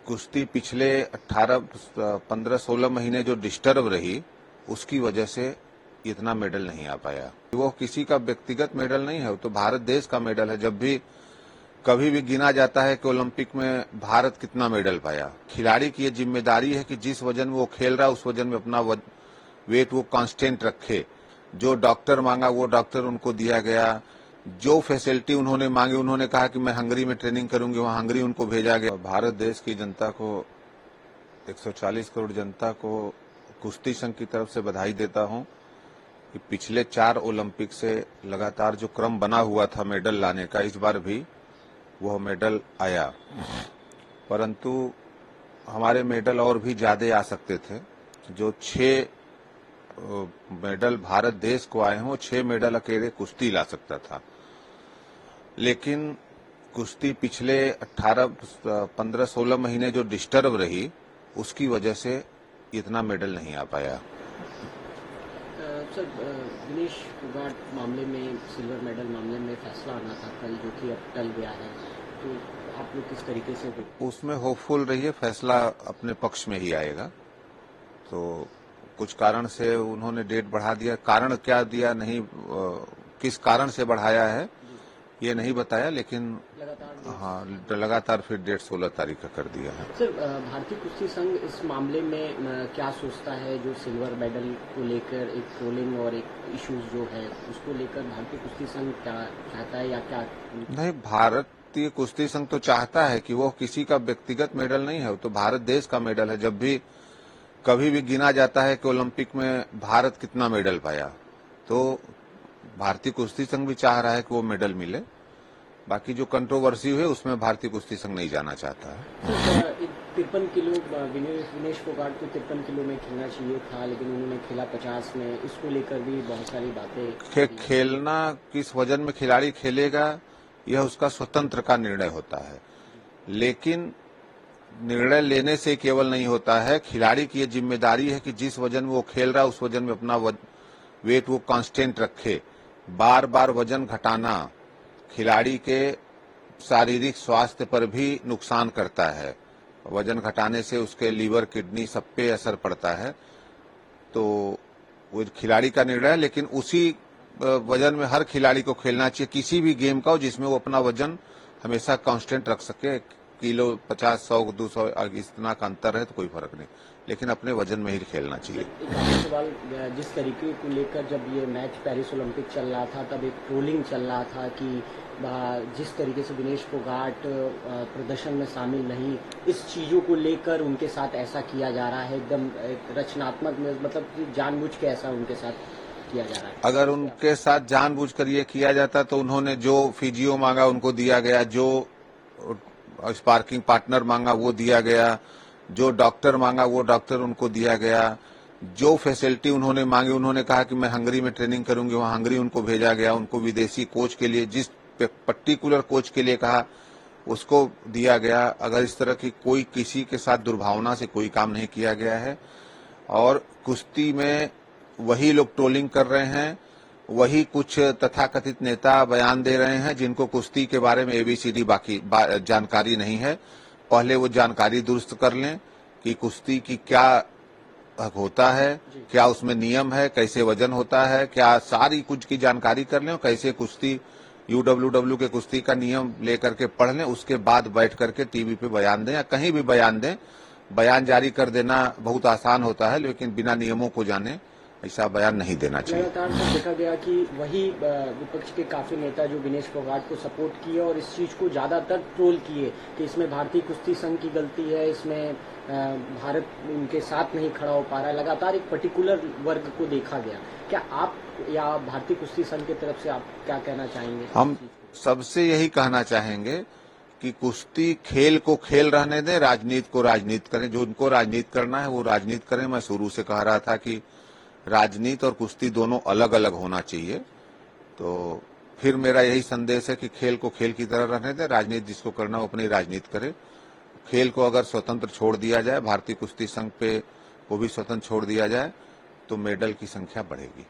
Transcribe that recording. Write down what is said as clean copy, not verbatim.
कुश्ती पिछले 15-16 महीने जो डिस्टर्ब रही, उसकी वजह से इतना मेडल नहीं आ पाया। वो किसी का व्यक्तिगत मेडल नहीं है, वो तो भारत देश का मेडल है। जब भी कभी भी गिना जाता है कि ओलंपिक में भारत कितना मेडल पाया, खिलाड़ी की ये जिम्मेदारी है कि जिस वजन में वो खेल रहा है उस वजन में अपना वेट वो कांस्टेंट रखे। जो डॉक्टर मांगा वो डॉक्टर उनको दिया गया, जो फैसिलिटी उन्होंने मांगी, उन्होंने कहा कि मैं हंगरी में ट्रेनिंग करूंगी, वहां हंगरी उनको भेजा गया। भारत देश की जनता को, 140 करोड़ जनता को कुश्ती संघ की तरफ से बधाई देता हूं कि पिछले 4 ओलंपिक से लगातार जो क्रम बना हुआ था मेडल लाने का, इस बार भी वह मेडल आया। परंतु हमारे मेडल और भी ज्यादा आ सकते थे। जो 6 मेडल भारत देश को आए हैं, वो 6 मेडल अकेले कुश्ती ला सकता था, लेकिन कुश्ती पिछले 15-16 महीने जो डिस्टर्ब रही, उसकी वजह से इतना मेडल नहीं आ पाया। सर, विनेश फोगाट मामले में, सिल्वर मेडल मामले में फैसला आना था कल, जो कि अब टल गया है, तो आप लोग किस तरीके से उसमें होपफुल रहिए, फैसला अपने पक्ष में ही आएगा। तो कुछ कारण से उन्होंने डेट बढ़ा दिया, कारण क्या दिया नहीं, किस कारण से बढ़ाया है ये नहीं बताया, लेकिन लगातार फिर डेट 16 तारीख का कर दिया है। सर, भारतीय कुश्ती संघ इस मामले में क्या सोचता है, जो सिल्वर मेडल को लेकर एक ट्रोलिंग और एक इश्यूज जो है उसको लेकर भारतीय कुश्ती संघ क्या चाहता है या क्या नहीं? भारतीय कुश्ती संघ तो चाहता है कि वो किसी का व्यक्तिगत मेडल नहीं है, वो तो भारत देश का मेडल है। जब भी कभी भी गिना जाता है कि ओलंपिक में भारत कितना मेडल पाया, तो भारतीय कुश्ती संघ भी चाह रहा है कि वो मेडल मिले। बाकी जो कंट्रोवर्सी हुई उसमें भारतीय कुश्ती संघ नहीं जाना चाहता है। 53 किलो विनेश फोगाट को 53 किलो में खेलना चाहिए था, लेकिन उन्होंने खेला 50 में। इसको लेकर भी बहुत सारी बातें। खेलना किस वजन में खिलाड़ी खेलेगा, यह उसका स्वतंत्र का निर्णय होता है, लेकिन निर्णय लेने से केवल नहीं होता है। खिलाड़ी की यह जिम्मेदारी है कि जिस वजन में वो खेल रहा है उस वजन में अपना वेट वो कांस्टेंट रखे। बार बार वजन घटाना खिलाड़ी के शारीरिक स्वास्थ्य पर भी नुकसान करता है। वजन घटाने से उसके लीवर, किडनी सब पे असर पड़ता है। तो वो खिलाड़ी का निर्णय है, लेकिन उसी वजन में हर खिलाड़ी को खेलना चाहिए, किसी भी गेम का हो जिसमें वो अपना वजन हमेशा कांस्टेंट रख सके। किलो 50, 100, 200 इतना का अंतर है तो कोई फर्क नहीं, लेकिन अपने वजन में ही खेलना चाहिए। एक सवाल, जिस तरीके को लेकर जब ये मैच पेरिस ओलंपिक चल रहा था, तब एक ट्रोलिंग चल रहा था कि जिस तरीके से विनेश फोगाट प्रदर्शन में शामिल नहीं, इस चीजों को लेकर उनके साथ ऐसा किया जा रहा है, एकदम रचनात्मक, मतलब जानबूझ के ऐसा उनके साथ किया जा रहा है। अगर उनके साथ जानबूझकर ये किया जाता तो उन्होंने जो फिजियो मांगा उनको दिया गया, जो स्पार्किंग पार्टनर मांगा वो दिया गया, जो डॉक्टर मांगा वो डॉक्टर उनको दिया गया, जो फैसिलिटी उन्होंने मांगी, उन्होंने कहा कि मैं हंगरी में ट्रेनिंग करूंगी, वहां हंगरी उनको भेजा गया। उनको विदेशी कोच के लिए, जिस पर्टिकुलर कोच के लिए कहा उसको दिया गया। अगर इस तरह की कोई किसी के साथ दुर्भावना से कोई काम नहीं किया गया है, और कुश्ती में वही लोग ट्रोलिंग कर रहे हैं, वही कुछ तथाकथित नेता बयान दे रहे हैं जिनको कुश्ती के बारे में ABCD बाकी जानकारी नहीं है। पहले वो जानकारी दुरुस्त कर लें कि कुश्ती की क्या होता है, क्या उसमें नियम है, कैसे वजन होता है, क्या सारी कुछ की जानकारी कर लें, और कैसे कुश्ती UWW के कुश्ती का नियम लेकर के पढ़ लें। उसके बाद बैठ करके टीवी पे बयान दें या कहीं भी बयान दें। बयान जारी कर देना बहुत आसान होता है, लेकिन बिना नियमों को जाने ऐसा बयान नहीं देना चाहिए। लगातार देखा गया कि वही विपक्ष के काफी नेता जो विनेश फोगाट को सपोर्ट किए और इस चीज को ज्यादातर ट्रोल किए कि इसमें भारतीय कुश्ती संघ की गलती है, इसमें भारत उनके साथ नहीं खड़ा हो पा रहा है। लगातार एक पर्टिकुलर वर्ग को देखा गया। क्या आप या भारतीय कुश्ती संघ की तरफ से आप क्या कहना चाहेंगे? हम सबसे यही कहना चाहेंगे कि कुश्ती खेल को खेल रहने दें, राजनीति को राजनीति करें। जो उनको राजनीति करना है वो राजनीति करें। मैं शुरू से कह रहा था कि राजनीति और कुश्ती दोनों अलग अलग होना चाहिए। तो फिर मेरा यही संदेश है कि खेल को खेल की तरह रहने दें, राजनीति जिसको करना वो अपनी राजनीति करे। खेल को अगर स्वतंत्र छोड़ दिया जाए, भारतीय कुश्ती संघ पे वो भी स्वतंत्र छोड़ दिया जाए, तो मेडल की संख्या बढ़ेगी।